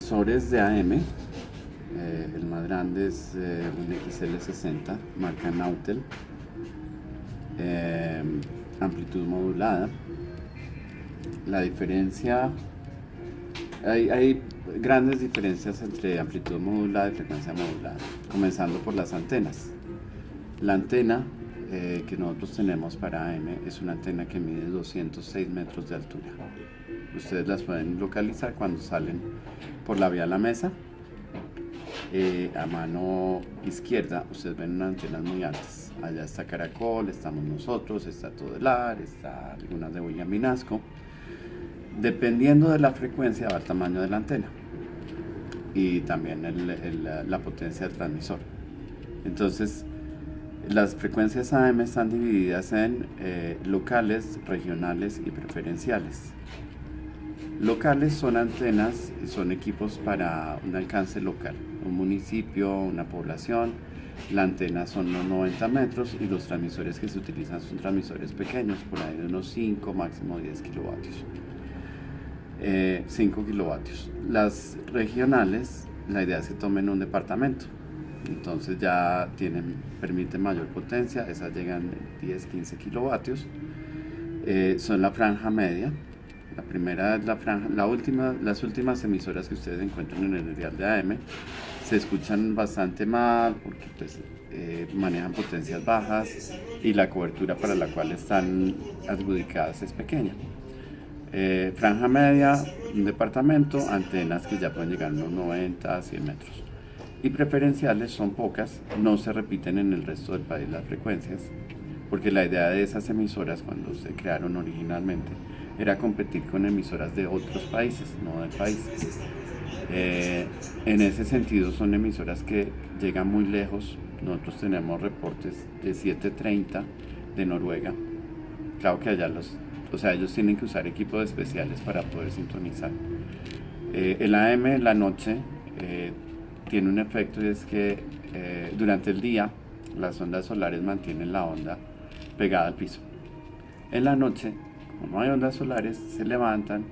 Transmisores de AM, el más grande es un XL60, marca Nautel, amplitud modulada. La diferencia, hay grandes diferencias entre amplitud modulada y frecuencia modulada, comenzando por las antenas. La antena que nosotros tenemos para AM es una antena que mide 206 metros de altura. Ustedes las pueden localizar cuando salen por la vía a la mesa. A mano izquierda ustedes ven unas antenas muy altas. Allá está Caracol, estamos nosotros, está Todelar, está algunas de William Vinasco. Dependiendo de la frecuencia va el tamaño de la antena y también la potencia del transmisor. Entonces, las frecuencias AM están divididas en locales, regionales y preferenciales. Locales son antenas y son equipos para un alcance local, un municipio, una población. La antena son los 90 metros y los transmisores que se utilizan son transmisores pequeños, por ahí de unos 5, máximo 10 kilovatios. 5 kilovatios. Las regionales, la idea es que tomen un departamento, entonces ya permiten mayor potencia, esas llegan 10-15 kilovatios. Son la franja media. La primera es la franja, las últimas emisoras que ustedes encuentran en el dial de AM se escuchan bastante mal porque pues, manejan potencias bajas y la cobertura para la cual están adjudicadas es pequeña. Franja media, un departamento, antenas que ya pueden llegar a unos 90 a 100 metros. Y preferenciales son pocas, no se repiten en el resto del país las frecuencias, porque la idea de esas emisoras cuando se crearon originalmente era competir con emisoras de otros países, no del país. En ese sentido son emisoras que llegan muy lejos. Nosotros tenemos reportes de 730 de Noruega. Claro que allá ellos tienen que usar equipos especiales para poder sintonizar. El AM en la noche tiene un efecto y es que durante el día las ondas solares mantienen la onda pegada al piso. En la noche, como no hay ondas solares, se levantan,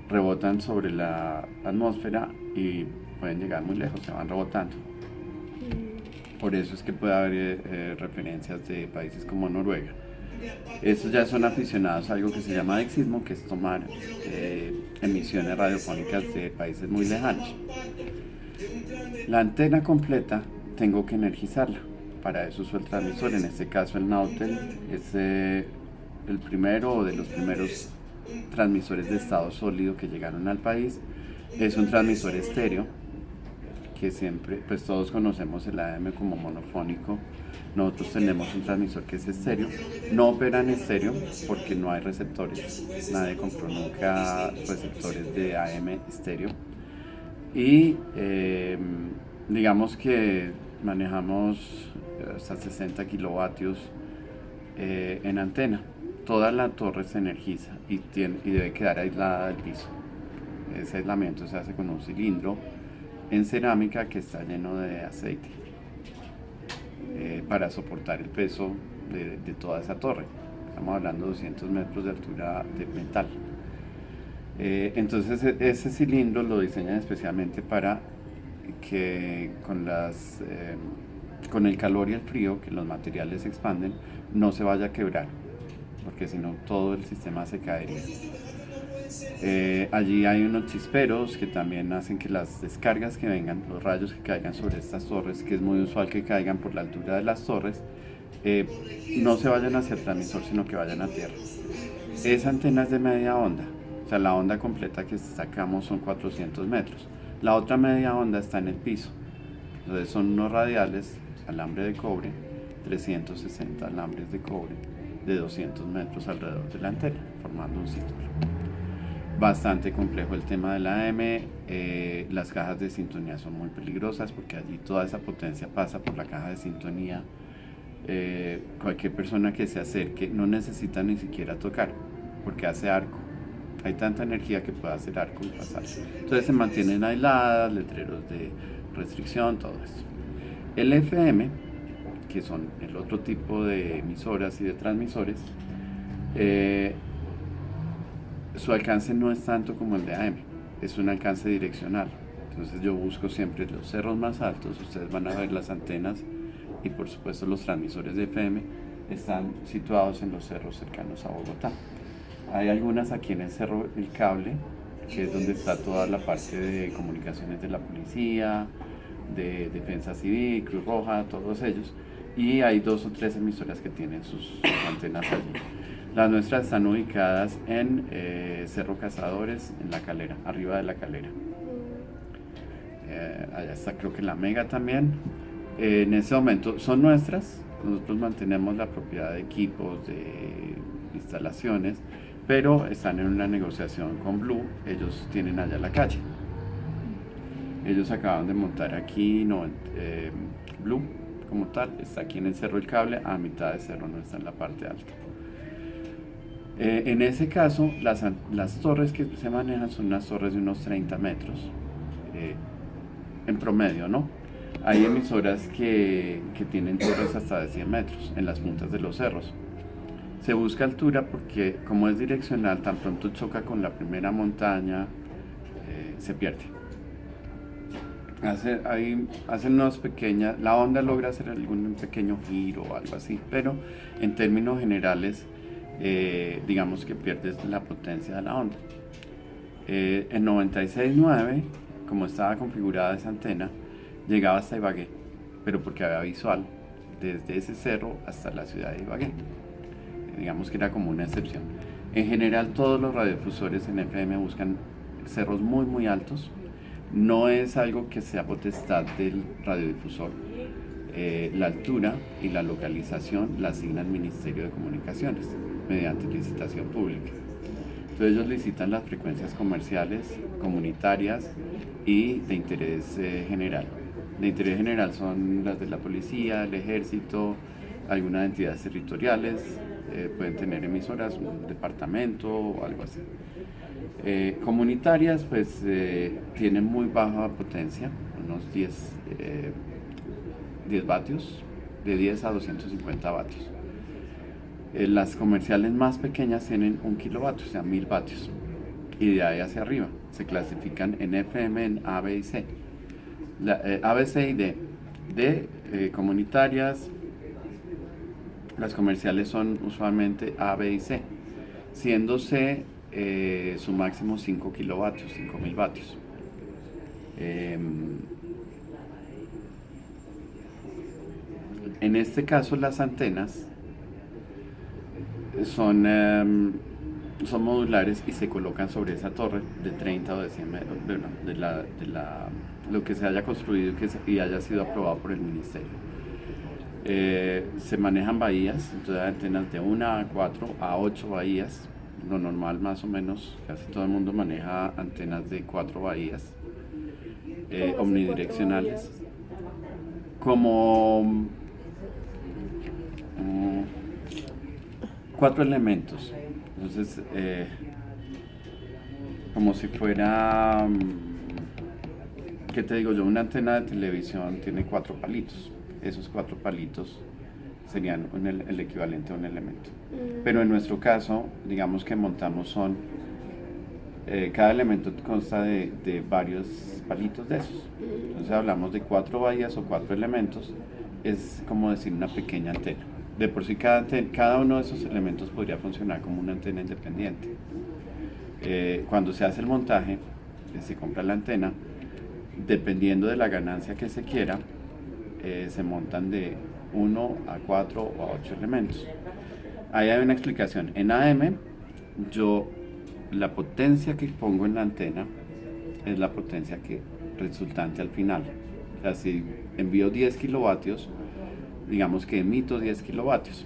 rebotan sobre la atmósfera y pueden llegar muy lejos, se van rebotando. Por eso es que puede haber referencias de países como Noruega. Estos ya son aficionados a algo que se llama dexismo, que es tomar emisiones radiofónicas de países muy lejanos. La antena completa tengo que energizarla. Para eso uso el transmisor, en este caso el Nautel es el primero de los primeros transmisores de estado sólido que llegaron al país. Es un transmisor estéreo que siempre, pues todos conocemos el AM como monofónico. Nosotros tenemos un transmisor que es estéreo, no opera en estéreo porque no hay receptores, nadie compró nunca receptores de AM estéreo y digamos que manejamos hasta 60 kilovatios en antena. Toda la torre se energiza y debe quedar aislada del piso. Ese aislamiento se hace con un cilindro en cerámica que está lleno de aceite para soportar el peso de toda esa torre. Estamos hablando de 200 metros de altura de metal. Entonces ese cilindro lo diseñan especialmente para que con el calor y el frío que los materiales se expanden no se vaya a quebrar, porque si no todo el sistema se caería. Allí hay unos chisperos que también hacen que las descargas que vengan, los rayos que caigan sobre estas torres, que es muy usual que caigan por la altura de las torres, no se vayan hacia el transmisor, sino que vayan a tierra. Esa antena es de media onda, o sea, la onda completa que sacamos son 400 metros. La otra media onda está en el piso. Entonces son unos radiales, alambre de cobre, 360 alambres de cobre de 200 metros alrededor de la antena, formando un círculo. Bastante complejo el tema de la AM. Las cajas de sintonía son muy peligrosas porque allí toda esa potencia pasa por la caja de sintonía. Cualquier persona que se acerque no necesita ni siquiera tocar porque hace arco. Hay tanta energía que puede hacer arco y pasar. Entonces se mantienen aisladas, letreros de restricción, todo esto. El FM, que son el otro tipo de emisoras y de transmisores, su alcance no es tanto como el de AM, es un alcance direccional. Entonces yo busco siempre los cerros más altos, ustedes van a ver las antenas y por supuesto los transmisores de FM están situados en los cerros cercanos a Bogotá. Hay algunas aquí en el Cerro El Cable, que es donde está toda la parte de comunicaciones de la policía, de Defensa Civil, Cruz Roja, todos ellos. Y hay 2 o 3 emisoras que tienen sus antenas allí. Las nuestras están ubicadas en Cerro Cazadores, en La Calera, arriba de La Calera. Allá está creo que la Mega también. En ese momento son nuestras, nosotros mantenemos la propiedad de equipos, de instalaciones, pero están en una negociación con Blue, ellos tienen allá la calle. Ellos acaban de montar aquí, Blue como tal, está aquí en el Cerro El Cable, a mitad de cerro, no está en la parte alta. En ese caso, las torres que se manejan son unas torres de unos 30 metros, en promedio, ¿no? Hay emisoras que tienen torres hasta de 100 metros en las puntas de los cerros. Se busca altura porque como es direccional, tan pronto choca con la primera montaña, se pierde. Hacen unas pequeñas, la onda logra hacer algún pequeño giro o algo así, pero en términos generales, digamos que pierdes la potencia de la onda. En 96.9, como estaba configurada esa antena, llegaba hasta Ibagué, pero porque había visual desde ese cerro hasta la ciudad de Ibagué. Digamos que era como una excepción. En general, todos los radiodifusores en FM buscan cerros muy muy altos. No es algo que sea potestad del radiodifusor. La altura y la localización la asigna el Ministerio de Comunicaciones mediante licitación pública. Entonces ellos licitan las frecuencias comerciales, comunitarias y de interés general. De interés general son las de la policía, el ejército, algunas entidades territoriales, pueden tener emisoras, un departamento o algo así. Comunitarias pues tienen muy baja potencia, unos 10 vatios, de 10 a 250 vatios. Las comerciales más pequeñas tienen 1 kilovatio, o sea 1000 vatios, y de ahí hacia arriba se clasifican en FM en A, B y C. A, B, C y D. Comunitarias, las comerciales son usualmente A, B y C, siendo C su máximo 5 kilovatios, 5000 vatios. En este caso las antenas son modulares y se colocan sobre esa torre de 30 o de 100 metros, lo que se haya construido y haya sido aprobado por el ministerio. Se manejan bahías, entonces hay antenas de 1 a 4 a 8 bahías. Lo normal más o menos, casi todo el mundo maneja antenas de 4 bahías omnidireccionales. Como 4 elementos. Entonces, como si fuera, ¿qué te digo yo? Una antena de televisión tiene 4 palitos. Esos 4 palitos serían el equivalente a un elemento. Pero en nuestro caso, digamos que montamos cada elemento consta de varios palitos de esos. Entonces hablamos de 4 bahías o 4 elementos, es como decir una pequeña antena. De por sí cada uno de esos elementos podría funcionar como una antena independiente. Cuando se hace el montaje, se compra la antena, dependiendo de la ganancia que se quiera, se montan de 1 a 4 o a 8 elementos. Ahí hay una explicación. En AM, la potencia que pongo en la antena es la potencia resultante al final. O sea, si envío 10 kilovatios, digamos que emito 10 kilovatios.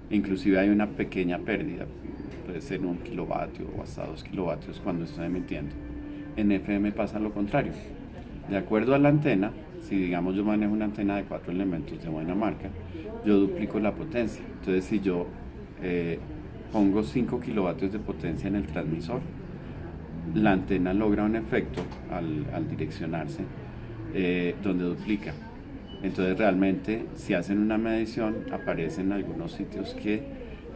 Inclusive hay una pequeña pérdida, puede ser 1 kilovatio o hasta 2 kilovatios cuando estoy emitiendo. En FM pasa lo contrario. De acuerdo a la antena, si digamos yo manejo una antena de 4 elementos de buena marca, yo duplico la potencia. Entonces si yo pongo 5 kilovatios de potencia en el transmisor, la antena logra un efecto al direccionarse donde duplica. Entonces realmente si hacen una medición aparecen algunos sitios que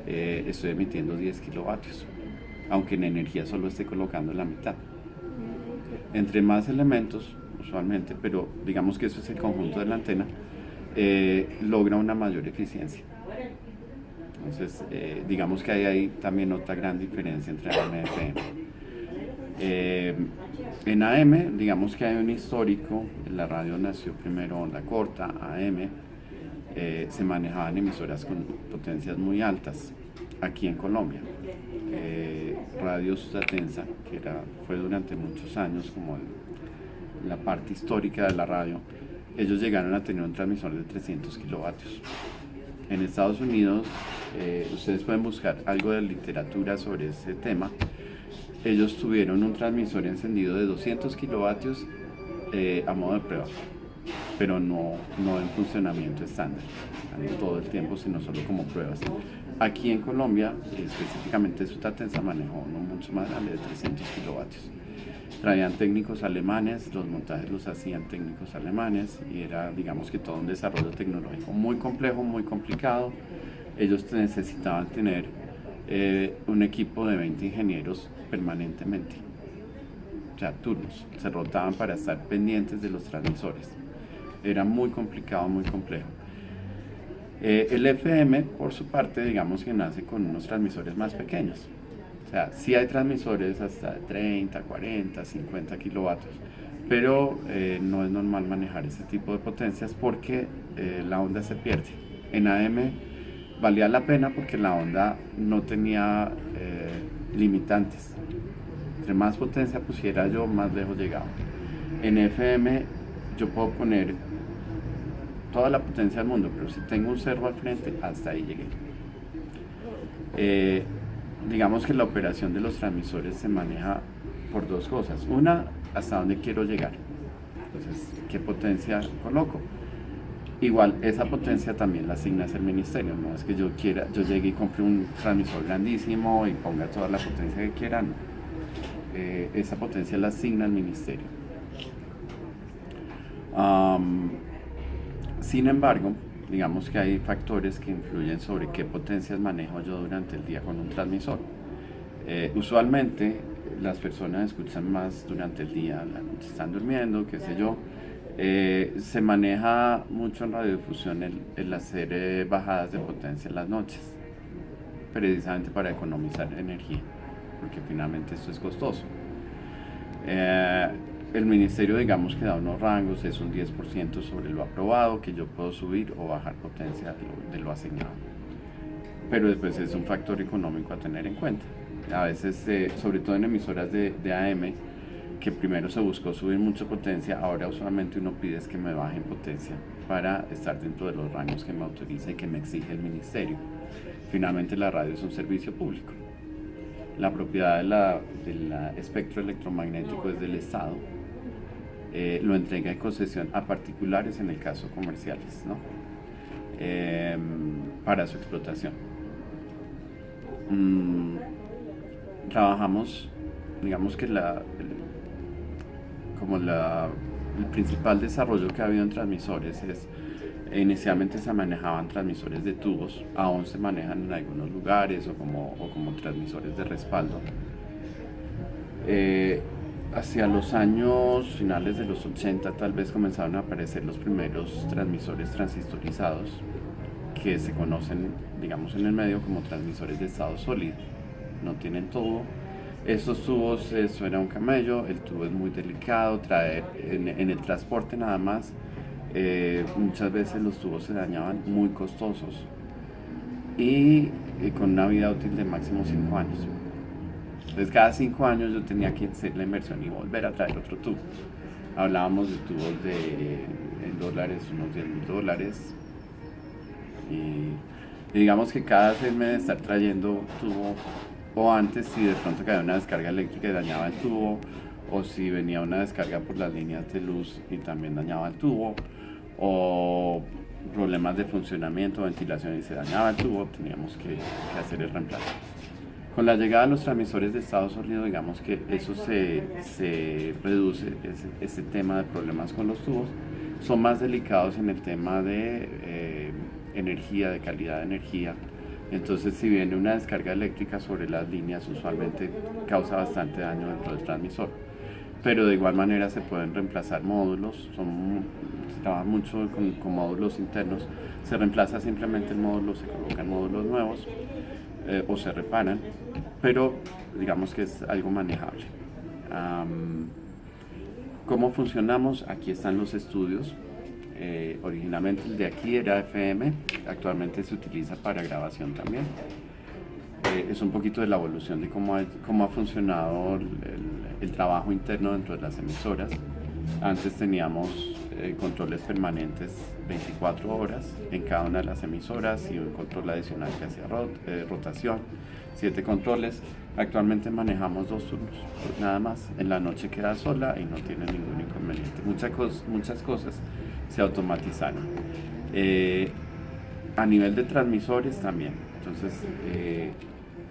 estoy emitiendo 10 kilovatios, aunque en energía solo esté colocando la mitad. Entre más elementos, usualmente, pero digamos que eso es el conjunto de la antena, logra una mayor eficiencia. Entonces, digamos que hay ahí también otra gran diferencia entre AM y FM. En AM, digamos que hay un histórico, la radio nació primero onda corta, AM, se manejaban emisoras con potencias muy altas aquí en Colombia. Radio Sustatensa, que fue durante muchos años como la parte histórica de la radio, ellos llegaron a tener un transmisor de 300 kilovatios. En Estados Unidos, ustedes pueden buscar algo de literatura sobre ese tema. Ellos tuvieron un transmisor encendido de 200 kilovatios a modo de prueba, pero no en funcionamiento estándar, no todo el tiempo, sino solo como pruebas. Aquí en Colombia, específicamente Sustatensa manejó uno mucho más grande de 300 kilovatios. Traían técnicos alemanes, los montajes los hacían técnicos alemanes y era, digamos que todo un desarrollo tecnológico muy complejo, muy complicado. Ellos necesitaban tener un equipo de 20 ingenieros permanentemente, o sea, turnos, se rotaban para estar pendientes de los transmisores. Era muy complicado, muy complejo. El FM, por su parte, digamos que nace con unos transmisores más pequeños. O sea, sí hay transmisores hasta 30, 40, 50 kilovatios, pero no es normal manejar ese tipo de potencias porque la onda se pierde. En AM valía la pena porque la onda no tenía limitantes. Entre más potencia pusiera yo, más lejos llegaba. En FM yo puedo poner toda la potencia del mundo, pero si tengo un cerro al frente, hasta ahí llegué. Digamos que la operación de los transmisores se maneja por dos cosas. Una, hasta dónde quiero llegar. Entonces, ¿qué potencia coloco? Igual, esa potencia también la asigna el ministerio. No es que yo llegue y compre un transmisor grandísimo y ponga toda la potencia que quiera, no. Esa potencia la asigna el ministerio. Sin embargo, digamos que hay factores que influyen sobre qué potencias manejo yo durante el día con un transmisor. Usualmente las personas escuchan más durante el día, la noche están durmiendo, qué sé yo. Se maneja mucho en radiodifusión el hacer bajadas de potencia en las noches, precisamente para economizar energía, porque finalmente esto es costoso. El ministerio, digamos que da unos rangos, es un 10% sobre lo aprobado, que yo puedo subir o bajar potencia de lo asignado. Pero después es un factor económico a tener en cuenta. A veces, sobre todo en emisoras de AM, que primero se buscó subir mucha potencia, ahora usualmente uno pide es que me bajen potencia para estar dentro de los rangos que me autoriza y que me exige el ministerio. Finalmente la radio es un servicio público. La propiedad del espectro electromagnético es del Estado. Lo entrega en concesión a particulares en el caso comerciales, ¿no? Para su explotación. Trabajamos, digamos que el principal desarrollo que ha habido en transmisores es, inicialmente se manejaban transmisores de tubos, aún se manejan en algunos lugares o como transmisores de respaldo. Hacia los años finales de los 80 tal vez comenzaron a aparecer los primeros transmisores transistorizados que se conocen, digamos, en el medio como transmisores de estado sólido. No tienen tubo. Estos tubos, eso era un camello, el tubo es muy delicado, traer en el transporte nada más, muchas veces los tubos se dañaban, muy costosos y con una vida útil de máximo 5 años. Entonces cada 5 años yo tenía que hacer la inversión y volver a traer otro tubo. Hablábamos de tubos en dólares, unos $10,000 y digamos que cada 6 meses estar trayendo tubo, o antes si de pronto caía una descarga eléctrica y dañaba el tubo, o si venía una descarga por las líneas de luz y también dañaba el tubo, o problemas de funcionamiento, ventilación y se dañaba el tubo, teníamos que hacer el reemplazo. Con la llegada de los transmisores de estado sólido, digamos que eso se reduce, ese tema de problemas con los tubos. Son más delicados en el tema de energía, de calidad de energía. Entonces, si viene una descarga eléctrica sobre las líneas, usualmente causa bastante daño dentro del transmisor. pero de igual manera se pueden reemplazar módulos, se trabaja mucho con módulos internos, se reemplaza simplemente el módulo, se colocan módulos nuevos o se reparan, pero digamos que es algo manejable. ¿Cómo funcionamos? Aquí están los estudios. Originalmente el de aquí era FM, actualmente se utiliza para grabación también. Es un poquito de la evolución de cómo ha funcionado el trabajo interno dentro de las emisoras. Antes teníamos controles permanentes 24 horas en cada una de las emisoras y un control adicional que hacía rotación, 7 controles. Actualmente manejamos 2 turnos, pues nada más. En la noche queda sola y no tiene ningún inconveniente. Muchas cosas se automatizaron. A nivel de transmisores también. Entonces,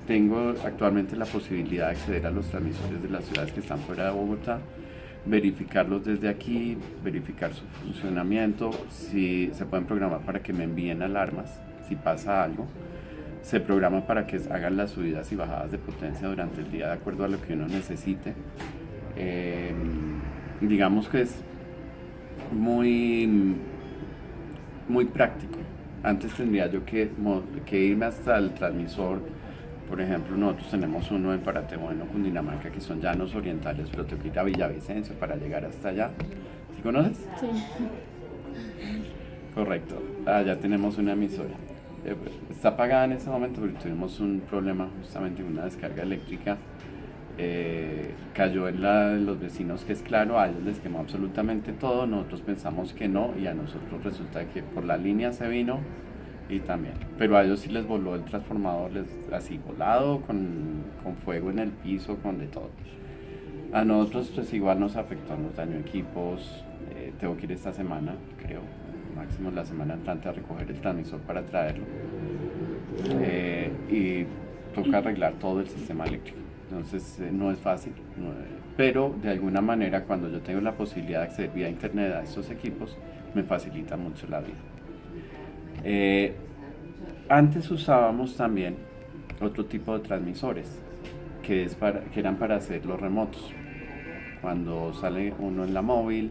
tengo actualmente la posibilidad de acceder a los transmisores de las ciudades que están fuera de Bogotá, verificarlos desde aquí, verificar su funcionamiento, si se pueden programar para que me envíen alarmas si pasa algo. Se programa para que hagan las subidas y bajadas de potencia durante el día de acuerdo a lo que uno necesite. Digamos que es muy práctico. Antes tendría yo que irme hasta el transmisor. Por ejemplo, nosotros tenemos uno en Paratebueno, Cundinamarca, que son llanos orientales, pero tengo que ir a Villavicencio para llegar hasta allá. ¿Sí conoces? Sí. Correcto. Ya tenemos una emisora. Está apagada en este momento porque tuvimos un problema justamente con una descarga eléctrica. Cayó en los vecinos, que es claro, a ellos les quemó absolutamente todo. Nosotros pensamos que no y a nosotros resulta que por la línea se vino y también. Pero a ellos sí les voló el transformador, así volado, con fuego en el piso, con de todo. A nosotros pues igual nos afectó, nos dañó equipos. Tengo que ir esta semana, creo, máximo la semana entrante, a recoger el transmisor para traerlo. Y toca arreglar todo el sistema eléctrico. Entonces no es fácil, pero de alguna manera cuando yo tengo la posibilidad de acceder vía internet a estos equipos, me facilita mucho la vida. Antes usábamos también otro tipo de transmisores que eran para hacer los remotos. Cuando sale uno en la móvil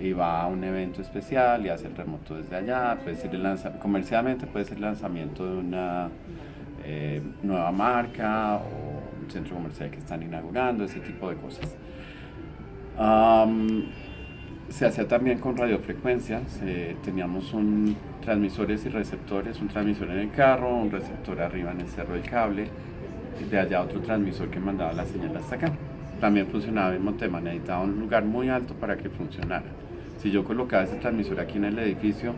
y va a un evento especial y hace el remoto desde allá, puede ser comercialmente puede ser el lanzamiento de una nueva marca o un centro comercial que están inaugurando, ese tipo de cosas. Se hacía también con radiofrecuencia. Teníamos transmisores y receptores, un transmisor en el carro, un receptor arriba en el cerro del cable, de allá otro transmisor que mandaba la señal hasta acá. También funcionaba el mismo tema, necesitaba un lugar muy alto para que funcionara. Si yo colocaba ese transmisor aquí en el edificio,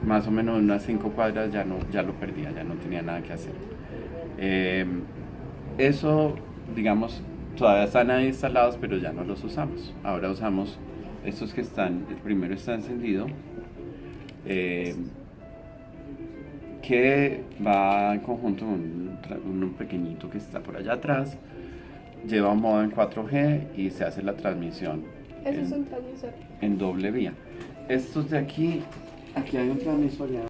más o menos unas 5 cuadras ya lo perdía, ya no tenía nada que hacer. Eso, digamos, todavía están ahí instalados, pero ya no los usamos. Ahora usamos estos que están, el primero está encendido, que va en conjunto con uno pequeñito que está por allá atrás, lleva un modo en 4G y se hace la transmisión Ese es un transmisor en doble vía. Estos de aquí hay un transmisor ya.